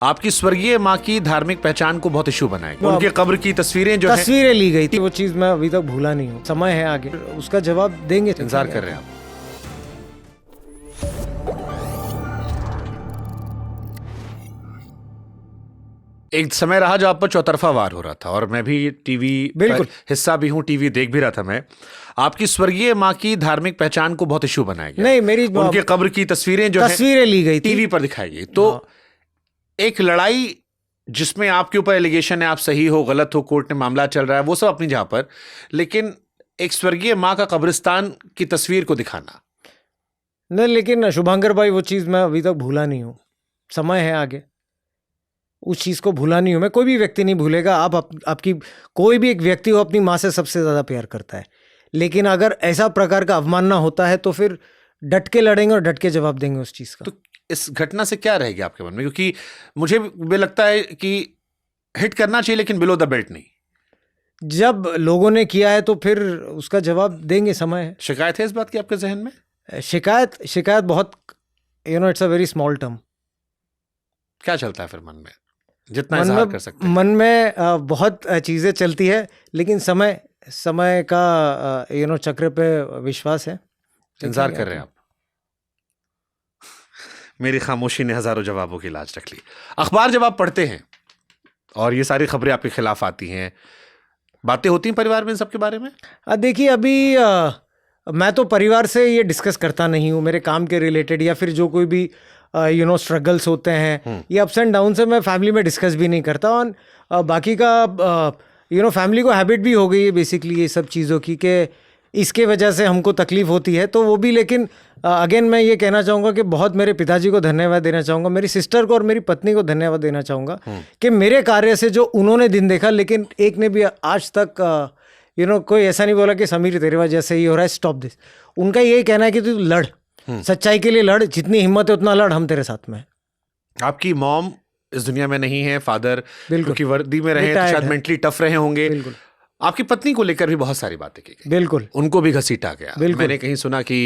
आपकी स्वर्गीय माँ की धार्मिक पहचान को बहुत इशू बनाएगी। उनके कब्र की तस्वीरें जो हैं, तस्वीरें ली गई थी, वो चीज मैं अभी तक भूला नहीं हूँ। समय है आगे, उसका जवाब देंगे। इंतजार कर रहे हैं आप। एक समय रहा जब आप पर चौतरफा वार हो रहा था और मैं भी टीवी बिल्कुल हिस्सा भी हूँ, टीवी देख भी रहा था मैं। आपकी स्वर्गीय माँ की धार्मिक पहचान को बहुत इशू बनाएगी। नहीं, मेरी उनके कब्र की तस्वीरें जो तस्वीरें ली गई थी, टीवी पर दिखाई गई। तो एक लड़ाई जिसमें आपके ऊपर एलिगेशन है, आप सही हो गलत हो, कोर्ट में मामला चल रहा है, वो सब अपनी जगह पर, लेकिन एक स्वर्गीय माँ का कब्रिस्तान की तस्वीर को दिखाना नहीं। लेकिन शुभांकर भाई, वो चीज मैं अभी तक भूला नहीं हूँ। समय है आगे, उस चीज को भूला नहीं हूँ मैं। कोई भी व्यक्ति नहीं भूलेगा। आपकी कोई भी एक व्यक्ति हो अपनी माँ से सबसे ज्यादा प्यार करता है, लेकिन अगर ऐसा प्रकार का अवमानना होता है तो फिर डट के लड़ेंगे और डट के जवाब देंगे उस चीज का। तो इस घटना से क्या रहेगी आपके मन में? क्योंकि मुझे भी लगता है कि हिट करना चाहिए, लेकिन बिलो द बेल्ट नहीं। जब लोगों ने किया है तो फिर उसका जवाब देंगे। समय है। शिकायत है इस बात की आपके जहन में? शिकायत बहुत, it's a very small term. क्या चलता है फिर मन में, जितना इजहार कर सकते हैं? मन में बहुत चीजें चलती है, लेकिन समय का चक्र पे विश्वास है। इंतजार कर रहे हैं आप। मेरी खामोशी ने हजारों जवाबों की लाज रख ली। अखबार जब आप पढ़ते हैं और ये सारी खबरें आपके खिलाफ आती हैं, बातें होती हैं परिवार में इन सब के बारे में? देखिए, अभी मैं तो परिवार से ये डिस्कस करता नहीं हूँ। मेरे काम के रिलेटेड या फिर जो कोई भी स्ट्रगल्स होते हैं, ये अप्स एंड डाउन से मैं फैमिली में डिस्कस भी नहीं करता। और बाकी का फैमिली को हैबिट भी हो गई है बेसिकली ये सब चीज़ों की, कि इसके वजह से हमको तकलीफ होती है तो वो भी। लेकिन अगेन मैं ये कहना चाहूँगा कि बहुत मेरे पिताजी को धन्यवाद देना चाहूँगा, मेरी सिस्टर को और मेरी पत्नी को धन्यवाद देना चाहूँगा कि मेरे कार्य से जो उन्होंने दिन देखा, लेकिन एक ने भी आज तक कोई ऐसा नहीं बोला कि समीर तेरे वजह से ही हो रहा है, स्टॉप दिस। उनका यही कहना है कि तू लड़, सच्चाई के लिए लड़, जितनी हिम्मत है उतना लड़, हम तेरे साथ में हैं। आपकी मॉम इस दुनिया में नहीं है, फादर क्योंकि वर्दी में रहे तो शायद मेंटली टफ रहे होंगे। आपकी पत्नी को लेकर भी बहुत सारी बातें की गई। बिल्कुल, उनको भी घसीटा गया। मैंने कहीं सुना कि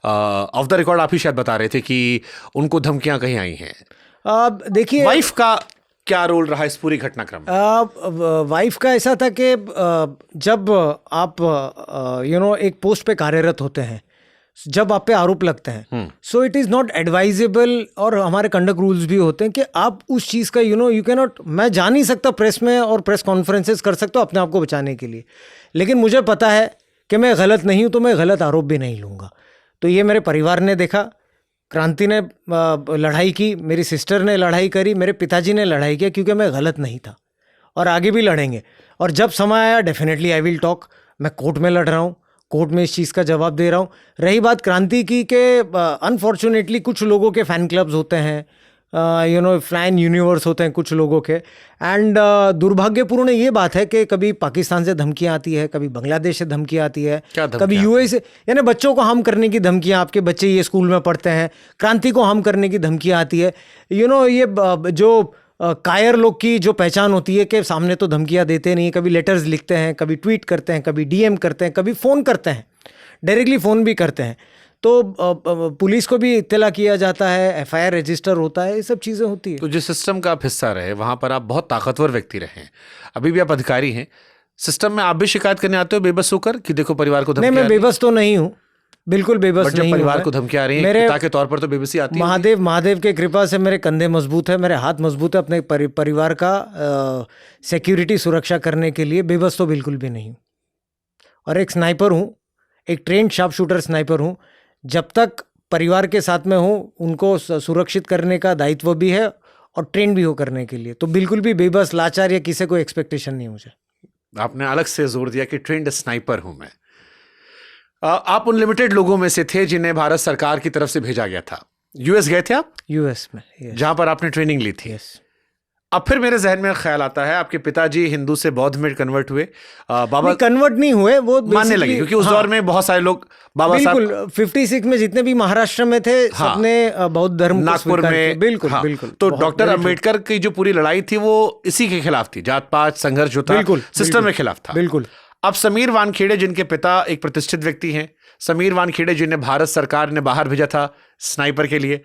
ऑफ द रिकॉर्ड आप ही शायद बता रहे थे कि उनको धमकियां कहीं आई हैं। देखिए, वाइफ का क्या रोल रहा इस पूरी घटनाक्रम में? वाइफ का ऐसा था कि जब आप एक पोस्ट पे कार्यरत होते हैं, जब आप पे आरोप लगते हैं, so it is not advisable, और हमारे कंडक्ट रूल्स भी होते हैं कि आप उस चीज़ का यू कैन नॉट, मैं जा नहीं सकता प्रेस में और प्रेस कॉन्फ्रेंसेस कर सकता हूँ अपने आप को बचाने के लिए, लेकिन मुझे पता है कि मैं गलत नहीं हूँ, तो मैं गलत आरोप भी नहीं लूँगा। तो ये मेरे परिवार ने देखा, क्रांति ने लड़ाई की, मेरी सिस्टर ने लड़ाई करी, मेरे पिताजी ने लड़ाई किया, क्योंकि मैं गलत नहीं था, और आगे भी लड़ेंगे। और जब समय आया, डेफिनेटली आई विल टॉक। मैं कोर्ट में लड़ रहा हूँ, कोर्ट में इस चीज़ का जवाब दे रहा हूँ। रही बात क्रांति की, कि अनफॉर्चुनेटली कुछ लोगों के फ़ैन क्लब्स होते हैं, फैन यूनिवर्स होते हैं कुछ लोगों के, एंड दुर्भाग्यपूर्ण ये बात है कि कभी पाकिस्तान से धमकियाँ आती है, कभी बांग्लादेश से धमकियाँ आती है, कभी यूएई से, यानी बच्चों को हार्म करने की धमकियाँ, आपके बच्चे ये स्कूल में पढ़ते हैं, क्रांति को हार्म करने की धमकियाँ आती है। ये जो कायर लोग की जो पहचान होती है कि सामने तो धमकियाँ देते नहीं, कभी लेटर्स लिखते हैं, कभी ट्वीट करते हैं, कभी डीएम करते हैं, कभी फ़ोन करते हैं, डायरेक्टली फ़ोन भी करते हैं, तो पुलिस को भी इत्तला किया जाता है, एफआईआर रजिस्टर होता है, ये सब चीज़ें होती है। तो जिस सिस्टम का आप हिस्सा रहे, वहाँ पर आप बहुत ताकतवर व्यक्ति रहे हैं, अभी भी आप अधिकारी हैं, सिस्टम में आप भी शिकायत करने आते हो बेबस होकर कि देखो परिवार को धमकी? नहीं, मैं बेबस तो नहीं हूँ, बिल्कुल बेबस नहीं हूँ। परिवार को धमकी आ रही है, पिता के तौर पर तो बेबसी आती है। महादेव के कृपा से मेरे कंधे मजबूत है, मेरे हाथ मजबूत है अपने परिवार का सिक्योरिटी सुरक्षा करने के लिए। बेबस तो बिल्कुल भी नहीं हूँ, और एक स्नाइपर हूँ, एक ट्रेंड शार्प शूटर स्नाइपर हूँ। जब तक परिवार के साथ में हूँ, उनको सुरक्षित करने का दायित्व भी है और ट्रेन भी हो करने के लिए, तो बिल्कुल भी बेबस, लाचार या किसी को एक्सपेक्टेशन नहीं मुझे। आपने अलग से जोर दिया कि ट्रेंड स्नाइपर हूं मैं। आप उन लिमिटेड लोगों में से थे जिन्हें भारत सरकार की तरफ से भेजा गया था। यूएस गए थे आप? यूएस में, जहां पर आपने ट्रेनिंग ली थी। अब फिर मेरे जहन में ख्याल आता है, आपके पिताजी हिंदू से बौद्ध में कन्वर्ट हुए। बाबा कन्वर्ट नहीं हुए, वो मानने लगे, क्योंकि उस दौर में बहुत सारे लोग बाबा साहब, बिल्कुल 56 में जितने भी महाराष्ट्र में थे, सबने बौद्ध धर्म नागपुर में, बिल्कुल बिल्कुल। तो डॉक्टर अंबेडकर की जो पूरी लड़ाई थी वो इसी के खिलाफ थी, जात पात संघर्ष जो था सिस्टम में खिलाफ था। बिल्कुल। अब समीर वानखेड़े, जिनके पिता एक प्रतिष्ठित व्यक्ति हैं, समीर वानखेड़े जिन्हें भारत सरकार ने बाहर भेजा था स्नाइपर के लिए,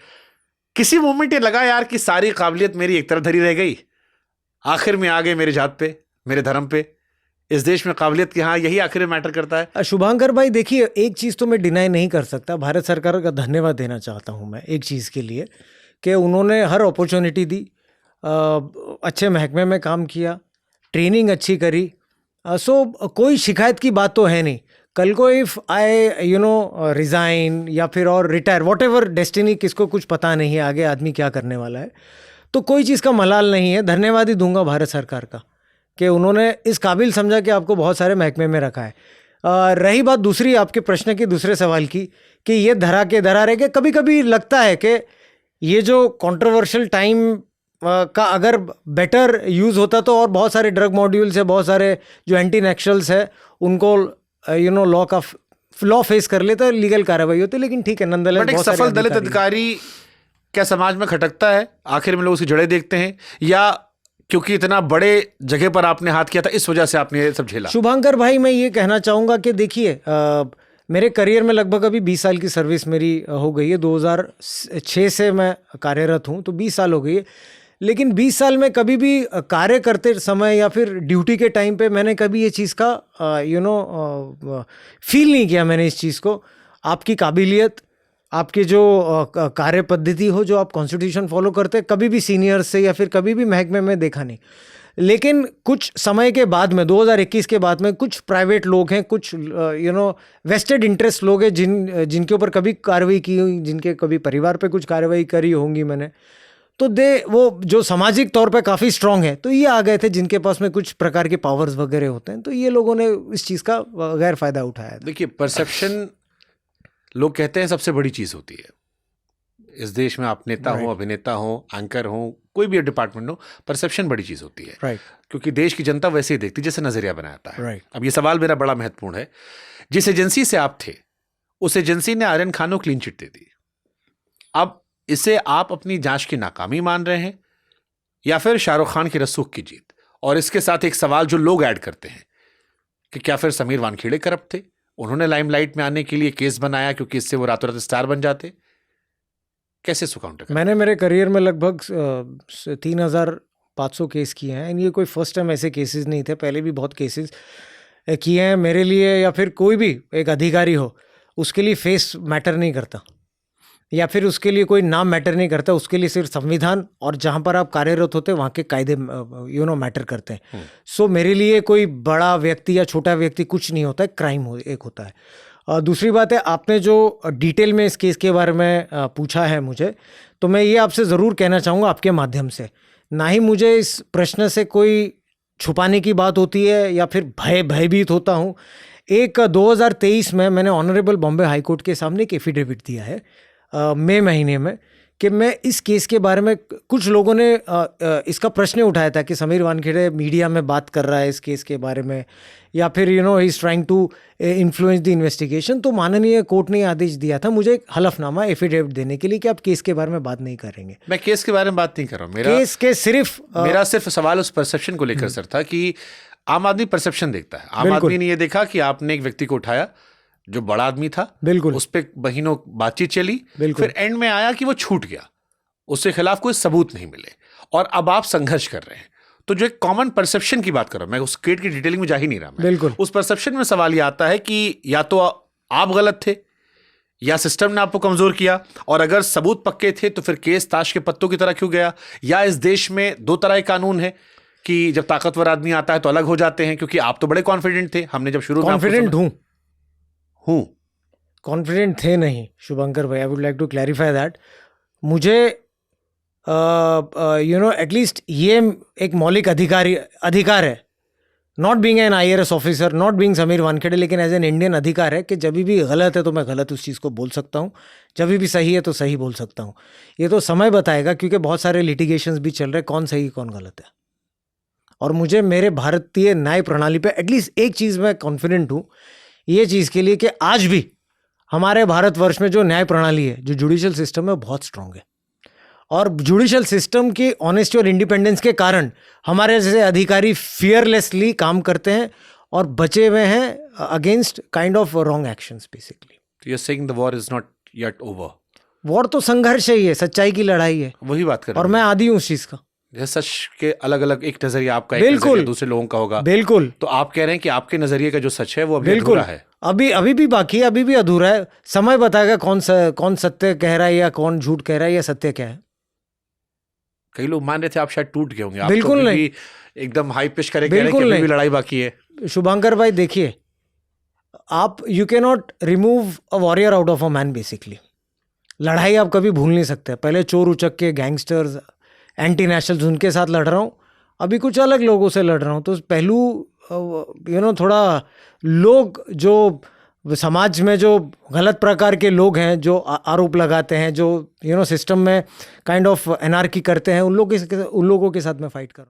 किसी मोमेंट ये लगा यार कि सारी काबिलियत मेरी एक तरफ धरी रह गई, आखिर में आ गए मेरे जात पे, मेरे धर्म पे, इस देश में काबिलियत की, हाँ यही आखिर में मैटर करता है? शुभांकर भाई देखिए, एक चीज़ तो मैं डिनाई नहीं कर सकता, भारत सरकार का धन्यवाद देना चाहता हूँ मैं एक चीज़ के लिए कि उन्होंने हर अपॉर्चुनिटी दी, अच्छे महकमे में काम किया, ट्रेनिंग अच्छी करी, सो कोई शिकायत की बात तो है नहीं। कल को इफ़ आई रिज़ाइन या फिर और रिटायर, वॉट एवर डेस्टिनी, किसको कुछ पता नहीं है आगे आदमी क्या करने वाला है, तो कोई चीज़ का मलाल नहीं है। धन्यवाद ही दूंगा भारत सरकार का कि उन्होंने इस काबिल समझा कि आपको बहुत सारे महकमे में रखा है। रही बात दूसरी आपके प्रश्न की, दूसरे सवाल की, कि ये धरा रह गए, कभी कभी लगता है कि ये जो कंट्रोवर्शियल टाइम का अगर बेटर यूज़ होता तो और बहुत सारे ड्रग मॉड्यूल्स है, बहुत सारे जो एंटी नेक्शल्स है, उनको लॉ फेस कर लेता, लीगल कार्रवाई होती, लेकिन ठीक है नंदनलेस। बट एक सफल दलित अधिकारी क्या समाज में खटकता है? आखिर में लोग उसकी जड़ें देखते हैं, या क्योंकि इतना बड़े जगह पर आपने हाथ किया था इस वजह से आपने ये सब झेला? शुभांकर भाई मैं ये कहना चाहूँगा कि देखिए, मेरे करियर में लगभग अभी 20 साल की सर्विस मेरी हो गई है। 2006 से मैं कार्यरत हूँ, तो 20 साल हो गई है। लेकिन 20 साल में कभी भी कार्य करते समय या फिर ड्यूटी के टाइम पे मैंने कभी ये चीज़ का फील नहीं किया मैंने इस चीज़ को। आपकी काबिलियत, आपकी जो कार्य पद्धति हो, जो आप कॉन्स्टिट्यूशन फॉलो करते, कभी भी सीनियर से या फिर कभी भी महकमे में देखा नहीं। लेकिन कुछ समय के बाद में 2021 के बाद में कुछ प्राइवेट लोग हैं, कुछ वेस्टेड इंटरेस्ट लोग हैं जिनके ऊपर कभी कार्रवाई की हुई, जिनके कभी परिवार पे कुछ कार्रवाई करी होंगी मैंने, तो वो जो सामाजिक तौर पे काफ़ी स्ट्रांग है, तो ये आ गए थे जिनके पास में कुछ प्रकार के पावर्स वगैरह होते हैं, तो ये लोगों ने इस चीज़ का गैर फायदा उठाया। देखिए, परसेप्शन लोग कहते हैं सबसे बड़ी चीज़ होती है इस देश में। आप नेता हो, अभिनेता हो, एंकर हो, कोई भी डिपार्टमेंट हो, परसेप्शन बड़ी चीज़ होती है। क्योंकि देश की जनता वैसे ही देखती जैसे नजरिया बनाता है। अब ये सवाल मेरा बड़ा महत्वपूर्ण है, जिस एजेंसी से आप थे उस एजेंसी ने आर्यन खान को क्लीन चिट दे दी। अब इसे आप अपनी जांच की नाकामी मान रहे हैं या फिर शाहरुख खान की रसूख की जीत? और इसके साथ एक सवाल जो लोग ऐड करते हैं कि क्या फिर समीर वानखेड़े करप्ट थे? उन्होंने लाइमलाइट में आने के लिए केस बनाया क्योंकि इससे वो रातों रात स्टार बन जाते। कैसे इसको काउंटर करें? मैंने मेरे करियर में लगभग 3500 केस किए हैं। ये कोई फर्स्ट टाइम ऐसे केसेस नहीं थे, पहले भी बहुत केसेस किए हैं। मेरे लिए या फिर कोई भी एक अधिकारी हो, उसके लिए फेस मैटर नहीं करता या फिर उसके लिए कोई नाम मैटर नहीं करता। उसके लिए सिर्फ संविधान और जहाँ पर आप कार्यरत होते हैं वहाँ के कायदे मैटर करते हैं। सो मेरे लिए कोई बड़ा व्यक्ति या छोटा व्यक्ति कुछ नहीं होता है, क्राइम एक होता है। दूसरी बात है, आपने जो डिटेल में इस केस के बारे में पूछा है मुझे, तो मैं ये आपसे ज़रूर कहना चाहूँगा आपके माध्यम से, ना ही मुझे इस प्रश्न से कोई छुपाने की बात होती है या फिर भयभीत होता हूँ। एक 2023 में मैंने ऑनरेबल बॉम्बे हाई कोर्ट के सामने एक एफिडेविट दिया है मई महीने में कि मैं इस केस के बारे में, कुछ लोगों ने इसका प्रश्न उठाया था कि समीर वानखेड़े मीडिया में बात कर रहा है इस केस के बारे में या फिर he is trying to influence the investigation. तो माननीय कोर्ट ने आदेश दिया था मुझे एक हलफनामा एफिडेविट देने के लिए कि आप केस के बारे में बात नहीं करेंगे। मैं केस के बारे में बात नहीं कर रहा हूँ, मेरा सिर्फ सवाल उस परसेप्शन को लेकर सर था कि आम आदमी परसेप्शन देखता है। आम आदमी ने ये देखा कि आपने एक व्यक्ति को उठाया जो बड़ा आदमी था, बिल्कुल, उस पर महीनों बातचीत चली, फिर एंड में आया कि वो छूट गया, उसके खिलाफ कोई सबूत नहीं मिले और अब आप संघर्ष कर रहे हैं। तो जो एक कॉमन परसेप्शन की बात कर रहा हूं, मैं उस केस की डिटेलिंग में जा ही नहीं रहा। बिल्कुल, उस परसेप्शन में सवाल ये आता है कि या तो आप गलत थे या सिस्टम ने आपको कमजोर किया, और अगर सबूत पक्के थे तो फिर केस ताश के पत्तों की तरह क्यों गया? या इस देश में दो तरह के कानून है कि जब ताकतवर आदमी आता है तो अलग हो जाते हैं? क्योंकि आप तो बड़े कॉन्फिडेंट थे, हमने जब शुरू में कॉन्फिडेंट थे नहीं शुभंकर भाई, I would like to clarify that. मुझे एटलीस्ट ये एक मौलिक अधिकार है, not being an IRS officer, not being Sameer Wankhede, लेकिन एज एन इंडियन अधिकार है कि जब भी गलत है तो मैं गलत उस चीज़ को बोल सकता हूँ, जब भी सही है तो सही बोल सकता हूँ। ये तो समय बताएगा क्योंकि बहुत सारे लिटिगेशंस भी चल रहे हैं, कौन सही कौन गलत है। और मुझे मेरे भारतीय न्याय प्रणाली पे एटलीस्ट एक चीज़ में कॉन्फिडेंट हूँ, ये चीज़ के लिए कि आज भी हमारे भारतवर्ष में जो न्याय प्रणाली है, जो जुडिशियल सिस्टम है, बहुत स्ट्रांग है। और जुडिशियल सिस्टम की ऑनेस्टी और इंडिपेंडेंस के कारण हमारे जैसे अधिकारी फियरलेसली काम करते हैं और बचे हुए हैं against kind of wrong actions basically. You are saying the war is not yet over? War तो संघर्ष ही है, सच्चाई की लड़ाई है, वही बात कर रहे और हैं। मैं आदी हूँ उस चीज का। जैसे सच के अलग अलग एक नजरिया आपका, एक बिल्कुल। नजरिया दूसरे लोगों का होगा। बिल्कुल तो आप कह रहे हैं कि आपके नजरिए का जो सच है वो अभी बिल्कुल अधूरा है। अभी भी बाकी है, अभी भी अधूरा है। समय बताएगा कौन सत्य कह रहा है या कौन झूठ कह रहा है या सत्य क्या है। कई लोग मान रहे थे आप शायद टूट गए होंगे, आप बिल्कुल तो अभी नहीं। भी एकदम हाई पिच करे कह रहे हैं कि बिल्कुल अभी भी नहीं। लड़ाई बाकी है। शुभांकर भाई देखिए, आप you can not remove a warrior out of a man basically. लड़ाई आप कभी भूल नहीं सकते। पहले चोर उचक के, गैंगस्टर्स, एंटी नेशनल्स, उनके साथ लड़ रहा हूँ, अभी कुछ अलग लोगों से लड़ रहा हूँ। तो पहलू थोड़ा लोग जो समाज में जो गलत प्रकार के लोग हैं, जो आरोप लगाते हैं, जो सिस्टम में काइंड ऑफ एनार्की करते हैं, उन लोगों के साथ मैं फाइट कर रहा हूँ।